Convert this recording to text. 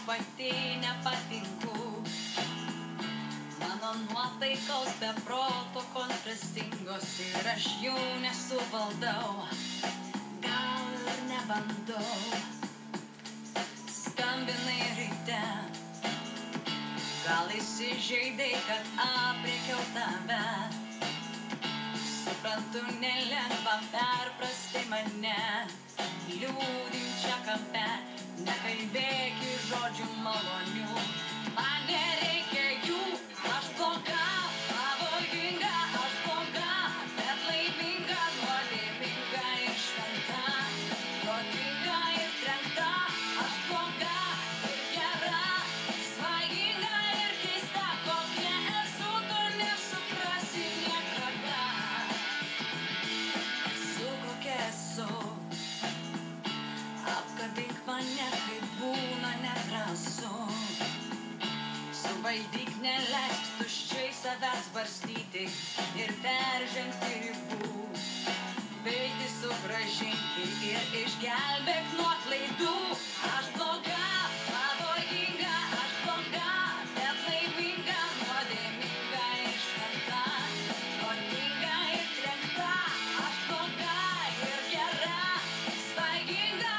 pati nepatinku. Mano nuotaikos be proto kontrastingos ir aš jų nesuvaldau, gal ir nebandau. Skambinai ryte, gal įsižeidai, kad aprėkiau tave. Suprantu, nelengva perprasti mane, liūdinčią kampe, nekalbėki žodžių malonių. Man nereikia jų, aš bloga, pavojinga, aš bloga, bet laiminga, nuodėminga ir šventa, protinga ir trenkta, aš bloga ir gera, svajinga ir keista, kokia esu, tu nesuprasi niekada. Esu kokia esu, apkabink mane, kai būna nedrąsu. Suvaldyk, neleisk tuščiai savęs barstyti ir peržengti ribų. Viltį sugrąžinti ir išgelbėk nuo klaidų. Aš bloga, pavojinga, aš bloga, bet laiminga, nuodėminga ir šventa, protinga ir trenkta, aš bloga ir gera, svajinga